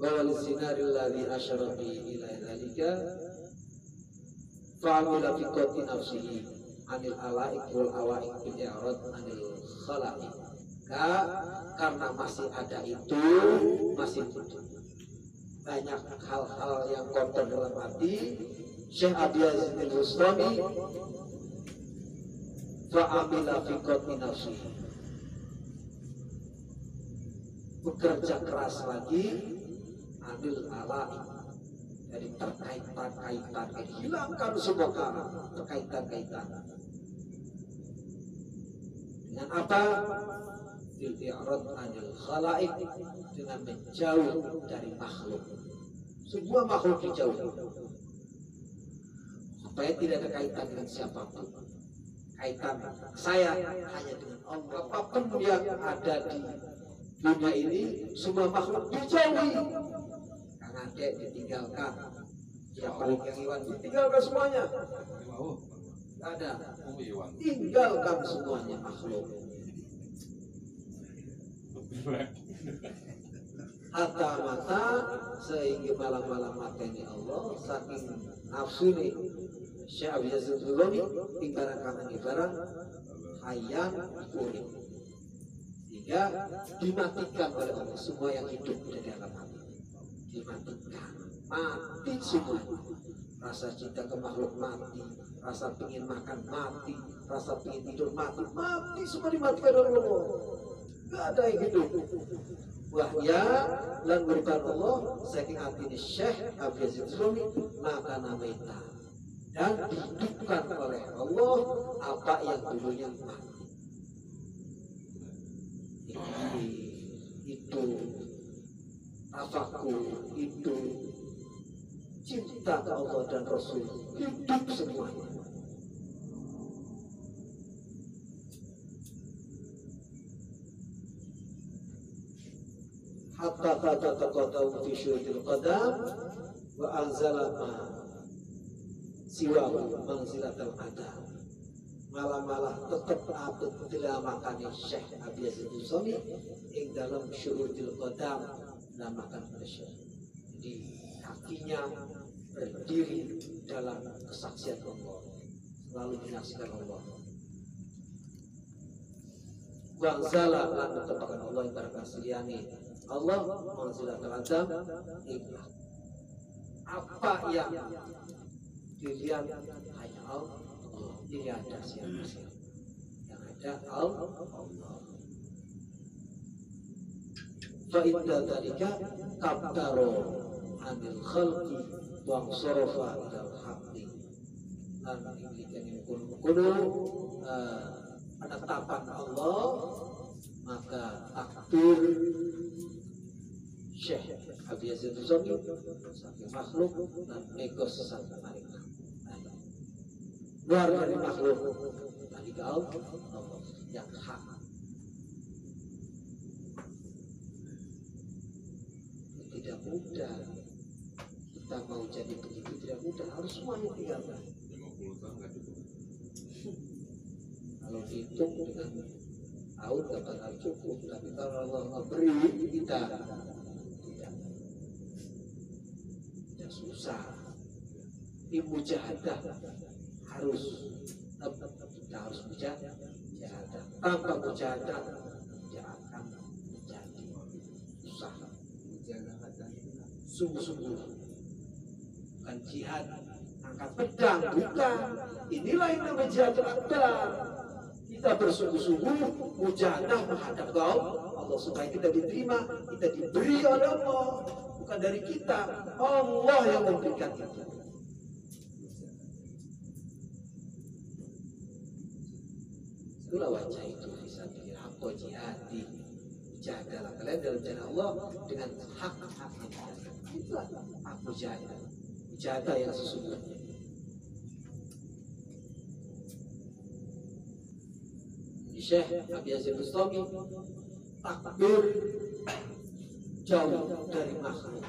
wal sinaril ladzi asyara ila dzalika fa'amila fi qati nafsihi anil alaik wal awaik bil i'rad anil khalaiq. Karena masih ada itu, masih banyak hal-hal yang kotor dalam hati, Syekh Abi Yazid al-Bustami fa'amila fi qati nafsihi, bekerja keras lagi anil alaik, dari terkait-kaitan, hilangkan semua terkaitan-kaitan. Dengan apa? Bil i'rad anil khalaik, dengan menjauh dari makhluk. Semua makhluk dijauhi, supaya tidak ada kaitan dengan siapapun. Kaitan saya hanya dengan Allah. Apapun yang ada di dunia ini, semua makhluk dijauhi. Karena dia ditinggalkan. Siapa yang Iwan ditinggalkan semuanya? Tidak ada. Tinggalkan semuanya makhluk. Hatta mata, sehingga malam-malam mata ini Allah saking nafsu nih Syekh Abi Yazid al-Bustami ibarat hayat urip, sehingga dimatikan oleh Allah semua yang hidup di dalam hati, dimatikan, mati semua. Rasa cinta ke makhluk mati, rasa ingin makan mati, rasa ingin tidur mati, mati semua dimatikan oleh Allah. Tidak ada yang hidup. Wahya lan berikan Allah saking hati Syekh Abi Yazid al-Bustami maka namaita, dan dihidupkan oleh Allah apa yang dulunya mati. Itu tafakur, itu cinta ke Allah dan Rasul, hidup semuanya. Hatta taqatahu fi syuhudil qadam wa anzala ma siwa manzilatal qadam. Malah tetap abad dilamakan Syekh Abi Yazid al-Bustami ing dalam syuhudil qadam, namakan Syekh. Jadi kakinya berdiri dalam kesaksian Allah, selalu menyaksikan Allah. Wa anzala lan tetapkan Allah yang berkasiliani Allah manzilatul qadam, ikhlas. Apa yang dilihat hanya Allah, tidak ada siapa-siapa. Yang ada Allah. Fa'idda dalika kabdaro anil khalqi wa sarafa ilal haqqi. Dan ini kuno penetapan Allah, maka takdir Syekh Abi Yazid al-Bustami saking makhluk dan negos sesat mereka. Luar dari makhluk dari Allah yang hak. Tidak mudah kita mau jadi begitu, tidak mudah, harus semuanya tinggalkan. 50 tahun nggak cukup. Kalau dihitung dengan tahun tak bakal cukup, tapi kalau Allah memberi kita tidak susah. Mujahadah harus, kita harus mujahadah. Tanpa mujahadah tidak akan menjadi susah. Sungguh-sungguh bukan jihad angkat pedang, bukan. Inilah yang namanya jihad akbar. Kita bersungguh-sungguh mujahadah menghadap Allah supaya kita diterima, kita diberi oleh Allah, bukan dari kita. Allah yang memberikan itu. Itulah wajah itu bisa bikin apa jihadi. Jahadalah kalian dalam jalan Allah dengan hak-hak yang ada. Itulah aku jahadah. Jahadah yang sesungguhnya. Syekh Abi Yazid al-Bustami takbir jauh dari makhluk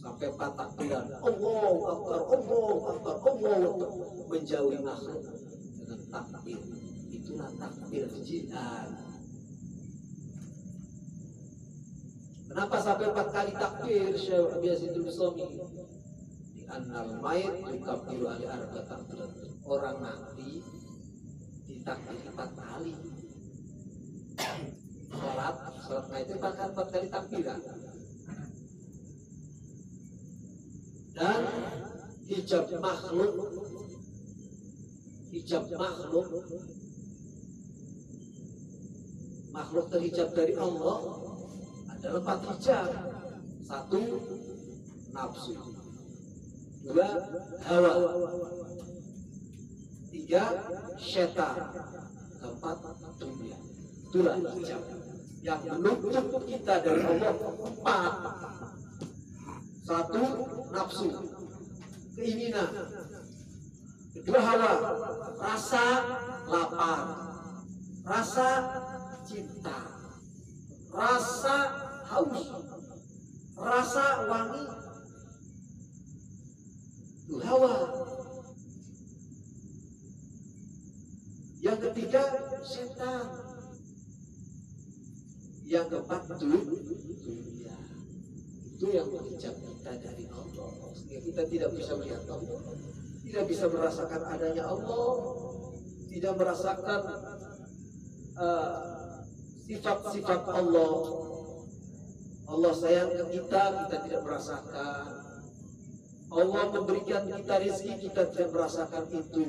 sampai 4 takbiran Allahu Akbar, Allahu Akbar, Allahu Akbar, menjauhi makhluk dengan takbir. Itulah takbir jihad. Kenapa sampai 4 kali takbir Syekh Yazidul Bustami? Di annal mayit yukabbiru ali arba takbirat. Orang mati ditakbir 4 kali. Salat mayit itu 4 kali takbiran. Dan hijab makhluk terhijab dari Allah adalah 4 hijab. 1 nafsu, 2 hawa, 3 syaitan, 4 dunia. Itulah hijab yang menutup kita dari Allah. 4. 1 nafsu, keinginan. 2 hawa, rasa lapar, rasa cinta, rasa haus, rasa wangi. Itu hawa. Yang ketiga setan. Yang keempat dunia. Itu yang menghijab kita dari Allah. Sehingga kita tidak bisa melihat Allah, tidak bisa merasakan adanya Allah, tidak merasakan sifat-sifat Allah. Allah sayang ke kita tidak merasakan. Allah memberikan kita rezeki, kita tidak merasakan itu.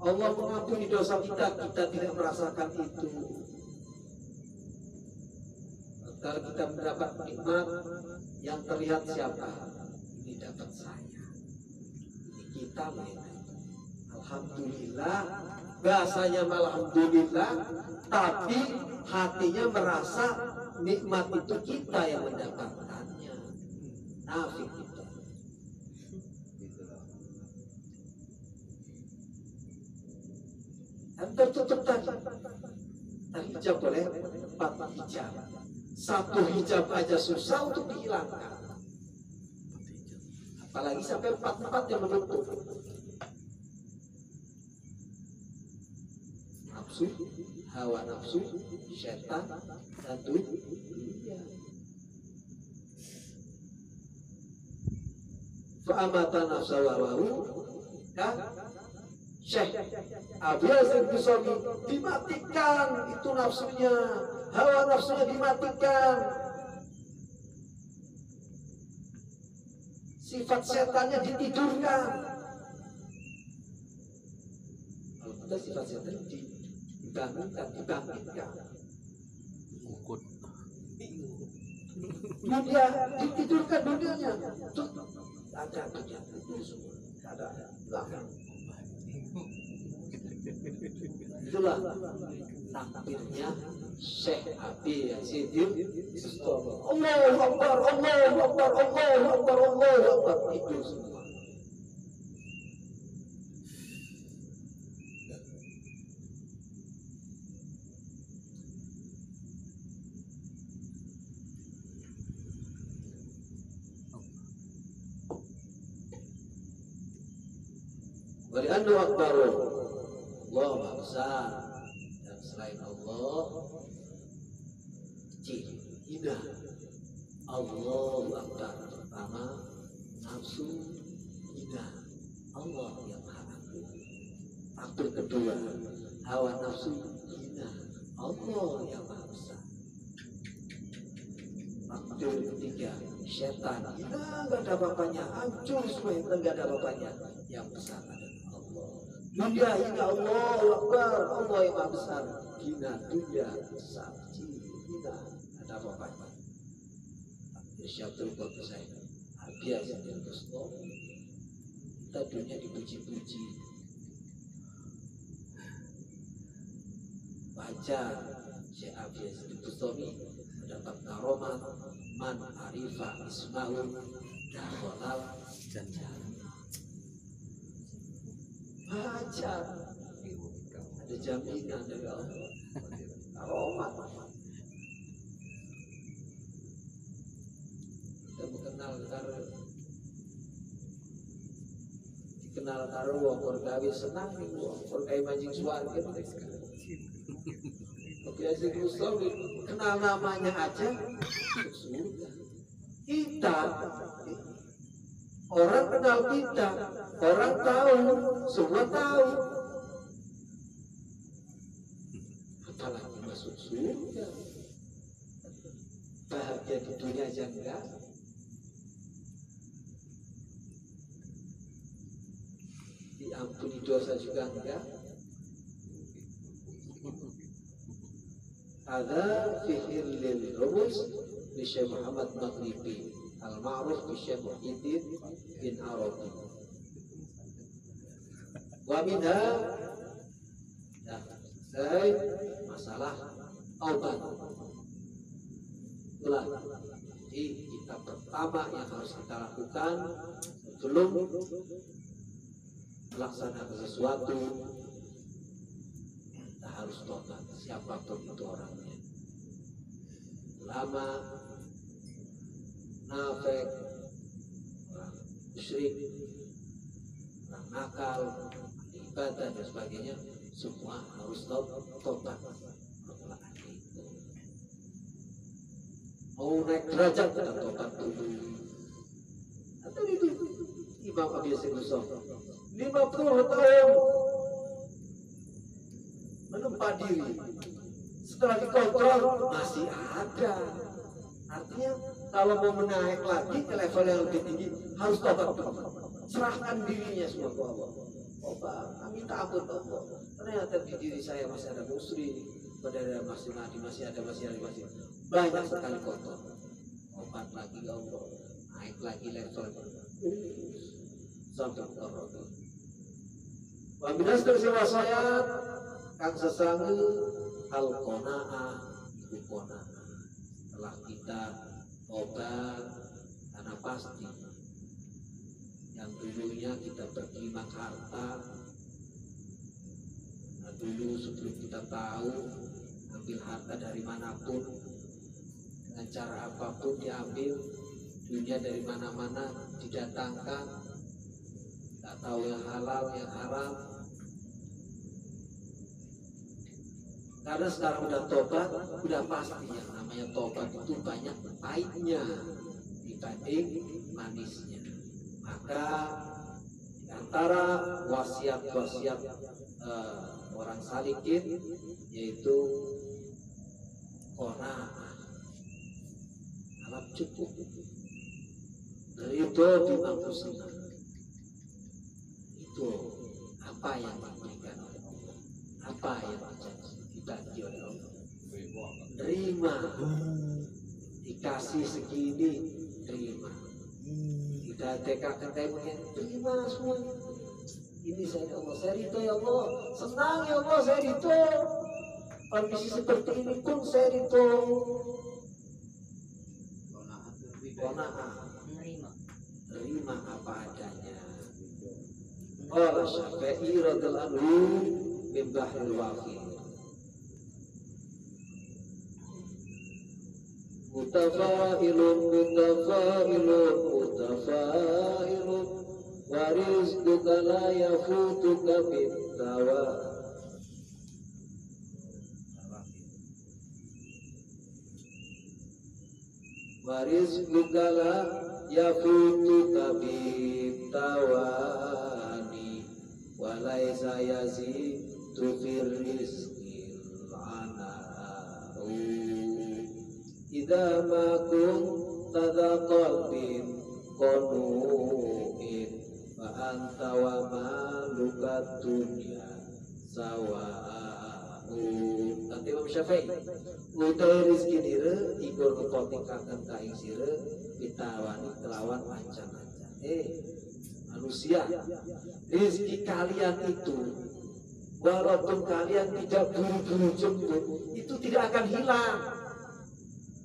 Allah mengampuni dosa kita tidak merasakan itu. Kalau kita mendapat nikmat yang terlihat siapa? Ini dapat saya. Ini kita mainan. Alhamdulillah, bahasanya alhamdulillah, tapi hatinya merasa nikmat itu kita yang mendapatkannya. Nafik kita. Dan tertutup tadi. Terhijab oleh 4 hijab. 1 hijab aja susah untuk dihilangkan, apalagi sampai 4 yang menutup. Nafsu, hawa nafsu, syaitan, dan dunia. Fa'amata nafsa wawahu, Syekh Abi Yazid Bustami dimatikan itu nafsunya, hawa nafsunya dimatikan, sifat setannya ditidurkan. Kalau kita sifat setan dibangkitkan. Dunia ditidurkan, dunianya ada dunia itu semua ada belakang. Itulah takbirnya Syekh Abi Yazid Bustami. Allahu Akbar, Allahu Akbar, Allahu Akbar, Allahu Akbar. Itu semua. Wa li'annahu akbaru, Allah Maha Besar, dan selain Allah kecil, hina. Allahu Akbar, pertama nafsu hina, Allah yang Maha Agung. Takbir kedua hawa nafsu hina, Allah yang Maha Besar. Takbir ketiga setan hina, nggak ada apa-apanya, hancur semua, nggak ada apa-apanya. Yang besar adalah Allah. Dunia hina, Allahu Akbar, Allah yang Maha Besar. Hina dunia besar, hina, ada apa-apanya. Syaitul Qadr saya biasa yang Bustami. Kita dunia dipuji-puji, wajar Syekh Abi Yazid Bustami mendapat karomat man arifa ismahu dakhalal jannah. Wajar, ada jaminan dari Allah, karomat. Kita mengenal karo wong korgawi senang nih wong korgawi mancing suwarga. Yazid Bustami kenal namanya aja surga. Kita orang kenal kita, orang tahu, semua tahu. Apalagi masuk surga. Bahagia di dunia aja enggak. Diampuni dosa juga enggak. Ada fi'il lil rumus di Syekh Muhammad Maghribi al-ma'ruf di Syekh Muhyiddin bin Arabi. Wa minha masalah taubat. Itulah jadi kita pertama yang harus kita lakukan sebelum melaksanakan sesuatu, kita harus tobat siapapun itu orangnya, ulama, nafek, orang musyrik, orang nakal, ibadah dan sebagainya, semua harus tobat. Mau naik derajat kita tobat dulu. Atau itu Imam Abi Yazid Bustami 50 tahun menempa diri, setelah dikontrol masih ada. Artinya kalau mau menaik lagi ke level yang lebih tinggi harus tobat, serahkan dirinya semua ke Allah. Minta ampun Allah. Ternyata di diri saya masih ada musyrik, pada masih ada banyak sekali kotor. Obat lagi ke Allah, naik lagi level sampai ke Allah. Wabinas tersiwa saya kang sesangu al-qanaah ibu qanaah. Setelah kita obat karena pasti yang dulunya kita berkelimak harta, nah dulu sebelum kita tahu ambil harta dari manapun dengan cara apapun diambil, dunia dari mana-mana didatangkan, tak tahu yang halal yang haram. Karena sekarang udah tobat, udah pasti yang namanya tobat itu banyak pahitnya dibanding manisnya. Maka di antara wasiat-wasiat orang salikin yaitu qanaah, alat cukup, ridho bima qusima. Itu apa yang diberikan oleh Allah, apa yang dibagi oleh Allah. Terima, dikasih segini, terima. Tidak teka-teka terima semuanya. Ini saya Allah, saya ridho ya Allah, senang ya Allah, saya ridho. Kondisi seperti ini pun saya ridho. Qanaah, terima apa adanya. Qala Syafi'i radhiyallahu anhu min bahril wafir. Mutafailun warizquka la yafutuka bittawa. Warizquka la yafutuka bittawani walaysa yazidu fir rizqil ana'u. Idza ma kunta dha qalbin qanu'in fa anta wa maluka dunya sawa'u. Nanti Imam Syafi'i utai rizki diri ikut ngepotingkakan kain sire ditawani kelawan mancan-mancan. Manusia, rizki kalian itu walaupun kalian tidak buru-buru jemput, itu tidak akan hilang.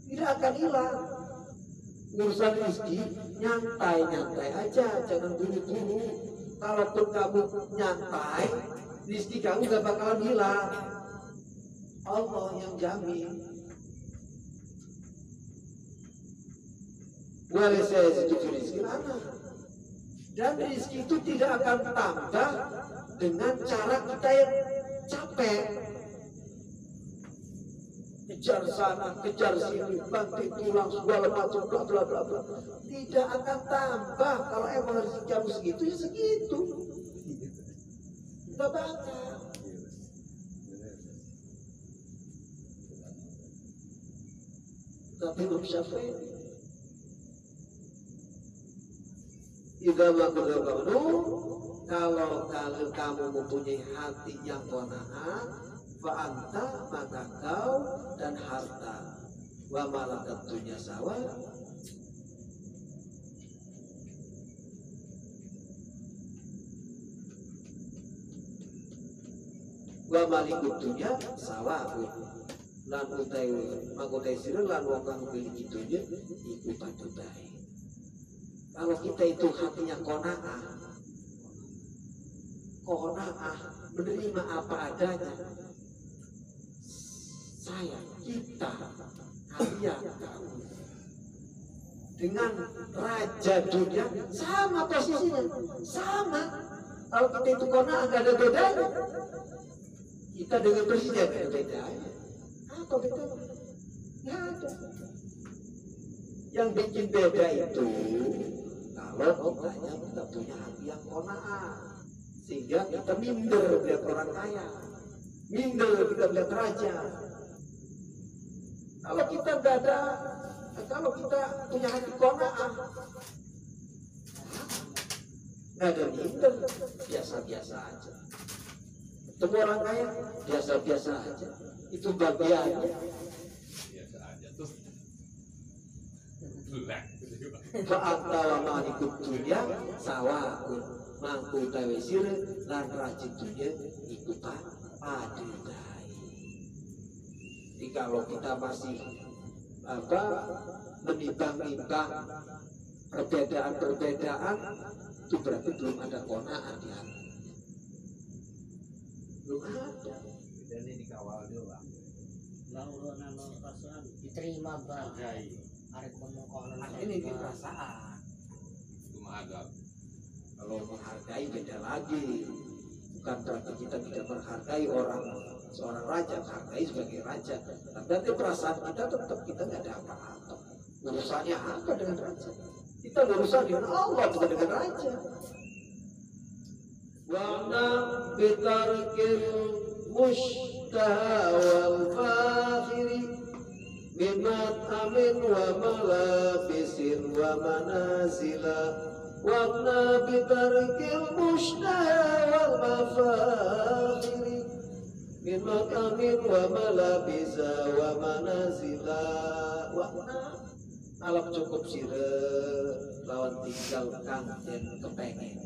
Tidak akan hilang. Urusan rizki nyantai-nyantai aja, jangan buru-buru. Kalaupun kamu nyantai, rizki kamu gak bakalan hilang. Allah yang jamin. Walaysa yazidu fil rizqi anak. Dan rizki itu tidak akan tambah dengan cara kita yang capek. kejar sana, kejar sini, banting tulang segala macam, bla bla bla bla. Tidak akan tambah kalau emang harus jam segitu ya segitu. Tidak bakal. Tapi Imam Syafi'i, kalau kamu mempunyai hati yang qanaah, fa'anta maka kau dan harta wa malakat dunya sawa, wa malikut dunya sawa, lan utai makotai sira lan wong kang miliki dunya iku padha. Kalau kita itu hatinya qanaah, menerima apa adanya, saya, kita, kalian, kamu dengan raja dunia sama posisinya, sama. Kalau kita itu qanaah nggak ada bedanya. Kita dengan presiden ada bedanya. Apa bedanya? Nggak ada. Yang bikin beda itu kalau kita punya hati yang qanaah, sehingga kita minder melihat orang kaya, minder kita melihat raja. Kalau kita nggak ada, kalau kita punya hati qanaah, nggak ada minder, biasa-biasa aja. Ketemu orang kaya, biasa-biasa aja. Itu bagiannya. Biasa aja tuh. Fa'anta wa malikut dunya sawa'un, mangku tawe sire lan rajin dunya iku padha. Jadi kalau kita masih menimbang-nimbang perbedaan-perbedaan, itu berarti belum ada qanaah di hati. Belum ada. Dan ini dikawal doang. Lalu nano perasaan diterima bang. Ini di perasaan. Cuma adab. Kalau menghargai beda lagi. Bukan berarti kita tidak menghargai orang, seorang raja, menghargai sebagai raja. Tapi nanti perasaan kita tetap kita nggak ada apa-apa. Urusannya apa dengan raja? Kita berurusan dengan Allah, bukan dengan raja. Wana bitarkil mushtaha wal fakhiri minat amin wa malabisin wa manazila. Wana bitarkil mushtaha wal fakhiri minat amin wa malabisa wa manazila. Wana alam cukup sire lawan tinggalkan dan kepengen.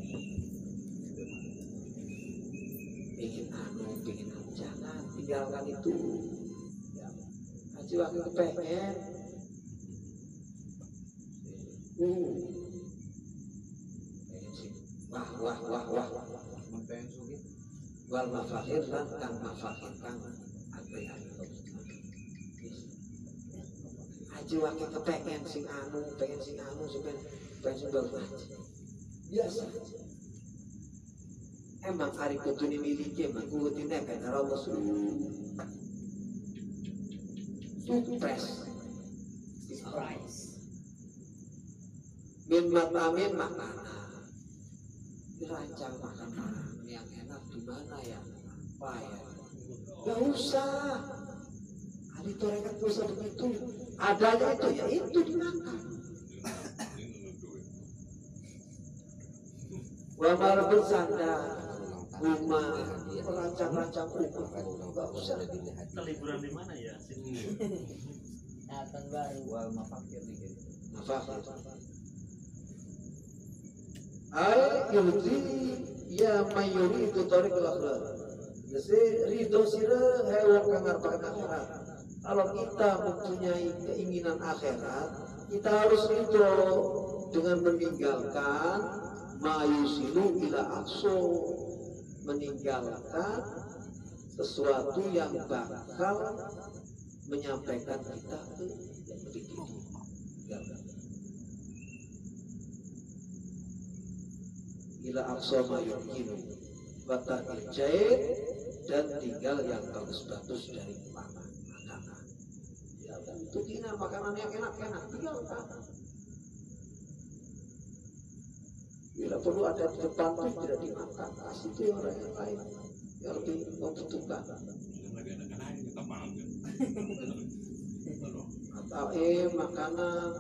Pengen jangan tinggalkan itu. Haji wakil kepengen. Wah. Mempengen sugi. Wal mafahir lan kang mafahir kang ape-ape. Haji wakil kepengen sing anu supaya baru haji. Biasa aja. Emang hari kudu dimiliki, emang kudunya karena Allah surprise. Min matamin makanan, dirancang makanan yang enak di mana ya? Apa ya? Gak usah. Ada torekat usah begitu. Adanya itu ya itu dimakan. Wamar bersandar. Rumah, rancang-rancang rumah, nggak usah. Kita liburan di mana ya? Datang baru. Wal mafakir nih. Mafakir. Al-Yudi ya mayuri itu tarik akhirat. Jadi ridho sira hewan kangarpakan akhirat. Kalau kita mempunyai keinginan akhirat, kita harus ridho dengan meninggalkan mayusilu ila aqso, meninggalkan sesuatu yang bakal menyampaikan kita ke yang lebih tinggi. Ila aqsa ma yumkinu wa ta'il jaid, dan tinggal yang bagus-bagus dari makanan. tukinan makanan yang enak-enak, tinggalkan. Bila perlu ada di depan tuh tidak dimakan, kasih itu orang yang lain yang lebih membutuhkan. Lagi anak-anak kita paham kan. Atau makanan,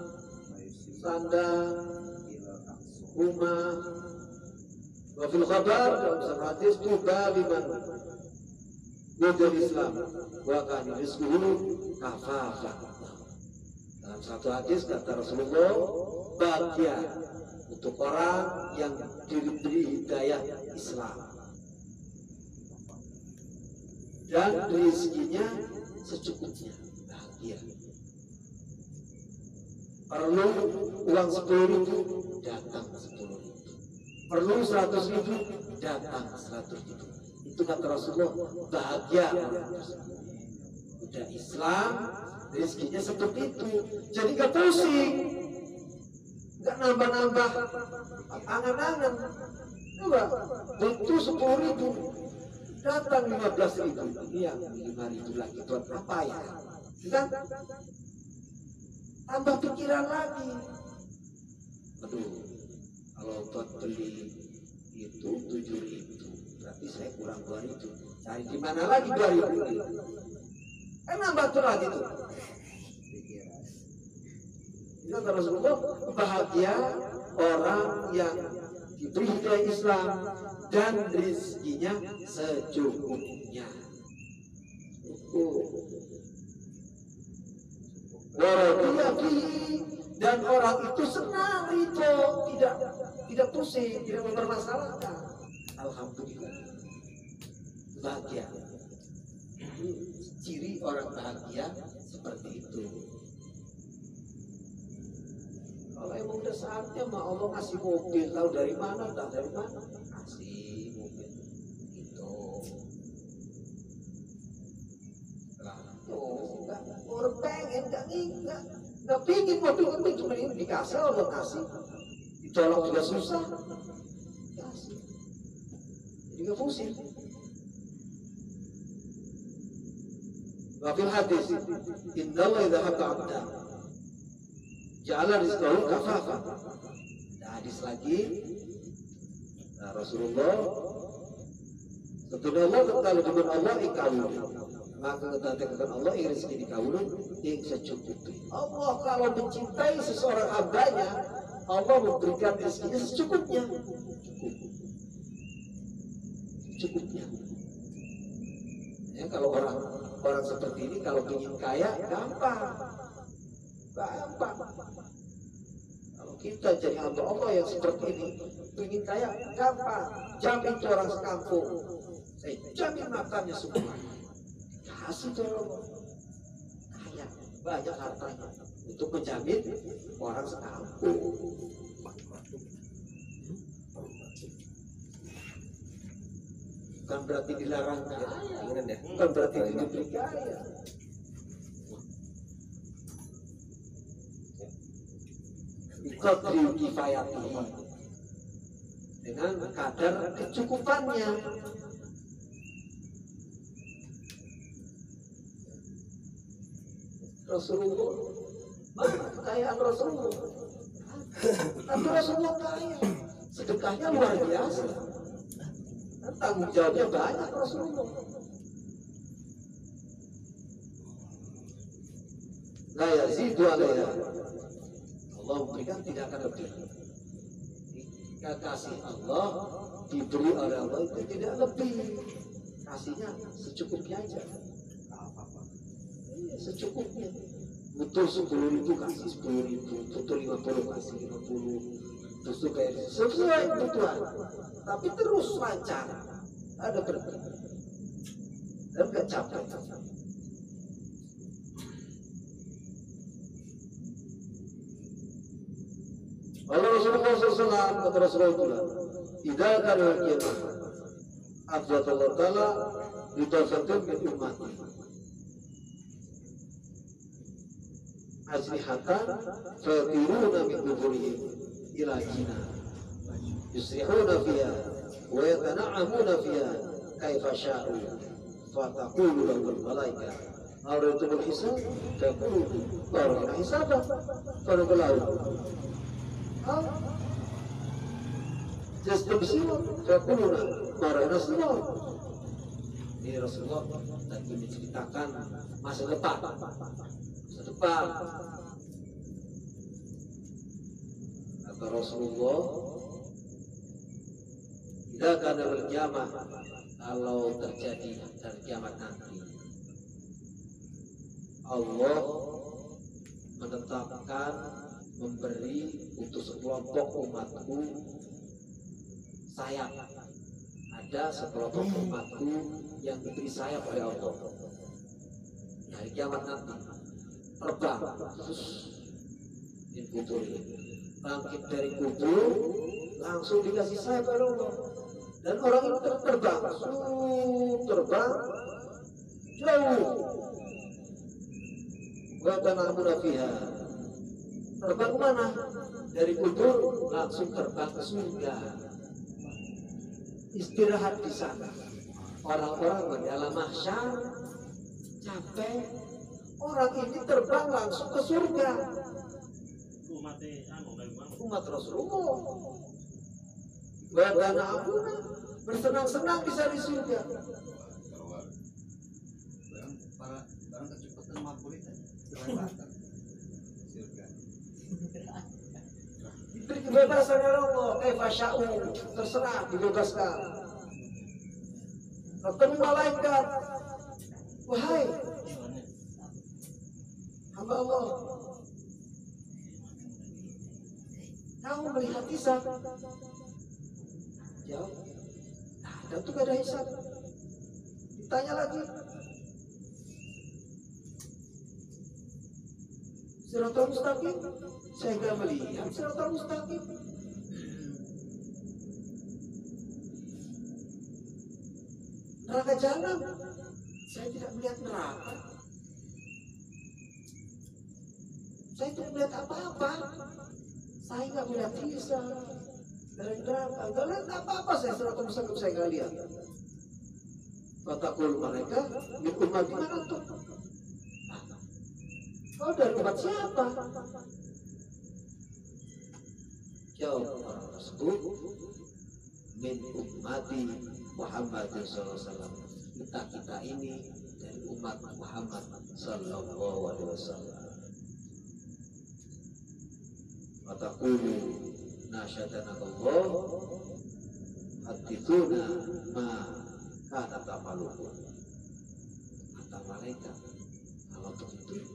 sandang, rumah. Wafil khabar dalam satu hadis tuba liman wujud Islam wa kana rizquhu kafafa. Dalam satu hadis kata Rasulullah, bahagia untuk orang yang diberi hidayah Islam dan rezekinya secukupnya, bahagia. Perlu uang 10.000, datang 10.000. Perlu 100.000, datang 100.000. Itu kata Rasulullah, bahagia orang tersebut. Udah Islam, rezekinya seperti itu. Jadi gak pusing, gak nambah-nambah angan-angan. Coba, butuh 10.000, datang 15.000. Ini yang 5.000 lagi buat apa ya? Kan? Tambah pikiran lagi. Aduh, kalau buat beli itu 7.000, berarti saya kurang 2.000. Cari di mana lagi 2.000? Kan nambah tuh lagi tuh. Itu kata Rasulullah, bahagia orang yang diberi hidayah Islam dan rezekinya secukupnya. Dan orang itu senang ridho, tidak pusing, tidak mempermasalahkan. Alhamdulillah, bahagia. Ciri orang bahagia seperti itu. Kalau emang udah saatnya mah Allah kasih mobil, tahu dari mana, tahu dari mana, kasih mobil itu. Orang pengen nggak pingin mobil kami cuma ini dikasih, Allah kasih, ditolak juga susah, kasih, jadi nggak pusing. Wafil hadis, Innallaha idza habba 'abdan ja'ala rizqahu kafafa. Ada hadis lagi, nah Rasulullah, setelah Allah kalau dengan Allah ikawul, maka katakan Allah yang rezeki dikawulun yang secukupnya. Allah kalau mencintai seseorang hambanya, Allah memberikan rezekinya secukupnya. Cukupnya. Ya, kalau orang seperti ini kalau ingin kaya gampang. Kalau kita jadi hamba Allah yang seperti ini, ingin kaya gampang. Jamin itu orang sekampung, saya jamin makannya semua. Kasih orang kaya, banyak hartanya untuk menjamin orang sekampung. Bukan berarti dilarang kaya, bukan berarti diberi kaya. Qadri kifayati, dengan kadar kecukupannya. Rasulullah, mana kekayaan Rasulullah? Tapi Rasulullah kaya, sedekahnya luar biasa, dan tanggung jawabnya banyak Rasulullah. La yazidu alaiha, Allah memberikan tidak akan lebih. Jika kasih Allah diberi oleh Allah itu tidak lebih, kasihnya secukupnya aja. Secukupnya. Butuh 10.000 kasih 10.000, butuh 50 kasih 50, butuh kayak sesuai kebutuhan. Tapi terus lancar, ada berkah dan gak capek. Allah Rasulullah SAW kata Rasulullah, "Idza kana al-qiyamah, afdalullah taala lidafatin min ummati." Azrihatan fatiruna min duburihim ila jina yusrihuna fiha wa yatana'amuna fiha kaifa sya'u fa taqulu lahum malaika Auratul hisab faqulu qara'na hisaba pada belaut. Just bersih faquluna qara'na semua. Ini Rasulullah tadi menceritakan masa depan. Kata Rasulullah, tidak akan berkiamat kalau terjadi dari kiamat nanti. Allah menetapkan memberi untuk sekelompok umatku sayap. Ada sekelompok umatku yang diberi sayap oleh Allah. Hari kiamat nanti terbang kubur bangkit dari kubur langsung dikasih sayap oleh Allah. Dan orang itu terbang jauh. Wa tanamuna fiha. Terbang kemana? Dari kubur langsung terbang ke surga. Istirahat di sana. Orang-orang di alam mahsyar capek. Orang ini terbang langsung ke surga. Umat Rasulullah. Wa tanamuna bersenang-senang bisa di surga. Barang kecepatan mabuk itu kelewatan surga. Diberi kebebasan oleh Allah, fasya'u, terserah dibebaskan. Ketemu malaikat, wahai hamba Allah, kamu melihat hisab? Jawab, dan itu gak ada hisab. Ditanya lagi, Siratal mustaqim, saya nggak melihat siratal mustaqim. Neraka jahanam, saya tidak melihat neraka. Saya tidak melihat apa-apa. Saya nggak melihat hisab dari neraka. Nggak lihat apa-apa. Saya siratal mustaqim saya nggak lihat. Fatakul mereka di umat di mana tuh? Kau dari umat siapa? Jawab orang tersebut, min ummati Muhammad sallallahu alaihi wasallam. Kita ini dari umat Muhammad sallallahu alaihi wasallam. Wataqulu nasyadana Allah hadithuna ma kana ta'malun. Kata malaikat, kalau begitu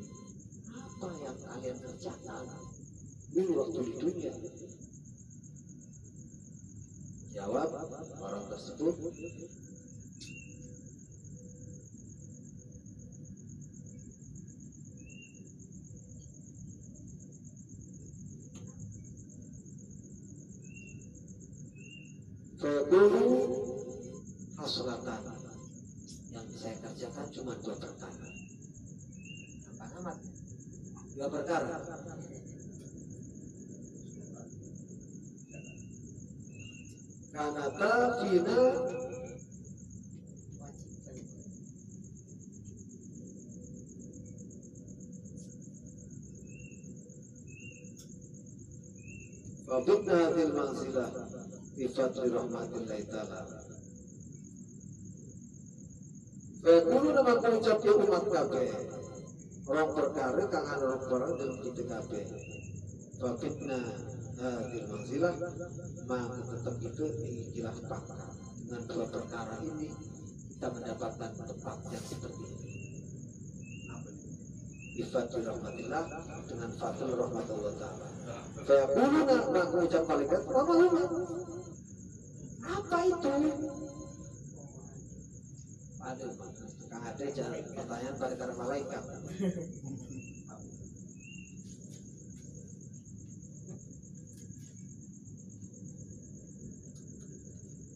apa yang kalian kerjakan dulu waktu di dunia? Jawab orang tersebut, Fadulu haslatan, yang saya kerjakan cuma 2 perkara. Apa namanya? 2 perkara. Kanata fina Fadukna hadil manzilah Fi fadli rahmatillahi ta'ala. Fekulu nama mengucap umat kabeh orang perkara kang ana orang dalam kita kabeh. Fafitna hadil manzilah, maka tetap itu ikilah pakar. Dengan 2 perkara ini kita mendapatkan tempat yang seperti ini. Bifadli rahmatillah, dengan fadl rahmatullah ta'ala. Fayaquluna, maka mengucap malaikat, apa itu? Ada Kang Ade jangan pertanyaan pada para malaikat.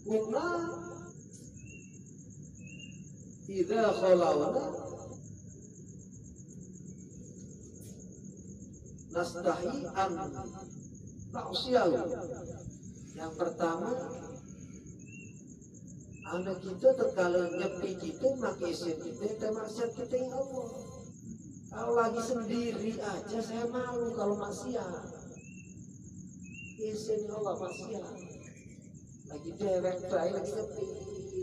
Kunna idza khalawna nastahi an ta'siyahu. Yang pertama, Anak kita terkala nyepi kita makai isin kita maksiat kita ya Allah. Kalau lagi sendiri aja saya malu kalau maksiat. Isin Allah maksiat. Lagi dewek baik lagi sepi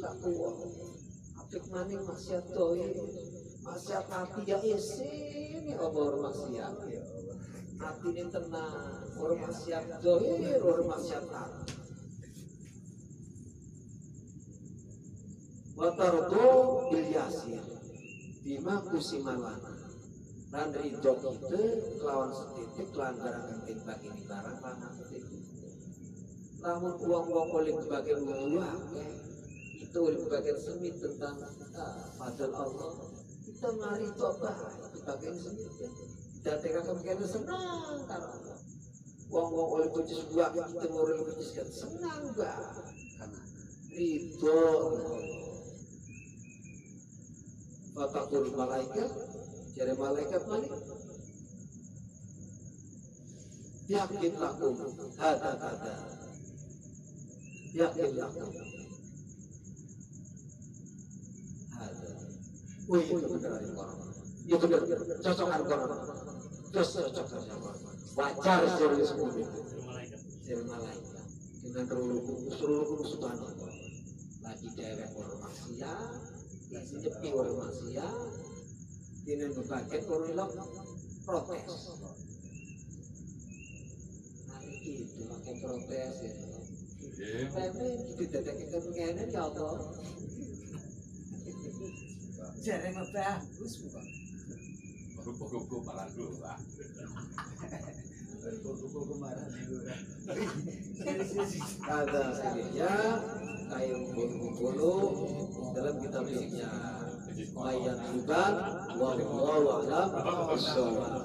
tak kuat. Apik maning maksiat doi. Maksiat hati ya isin ya Allah maksiat. Hati ini tenang. Orang maksiat doi, orang maksiat hati. Watardo bilyasir bima kusimalana dan ridho kita kelawan setitik kelawan barang timbang ini barang lana setitik namun uang-uang oleh bagian luar itu oleh bagian semi tentang padal Allah kita mari coba itu bagian semi dan dengan kemungkinan senang karena uang-uang oleh kujis buah kita mau oleh kujis kan senang gak karena ridho Fatakul malaikat, jadi malaikat malik. Yakin lakum, hada. Yakin lakum, hada. Wih, itu benar Al-Quran. Itu benar, cocok Al-Quran. Terus cocok sama. Wajar seluruh sepuluh. Jadi malaikat dengan seluruh subhanallah. Lagi dewek orang maksiat. Nyepi orang maksiat ini berbagai orang hilang protes hari itu pakai protes ya tapi kita tidak kepengenan ya Allah jarang bagus bukan Pukul-pukul malah dulu lah. Pukul kemarin ada sebenarnya kayak bulu dalam kitab fisiknya ayat suban wallahu a'lam bishawab.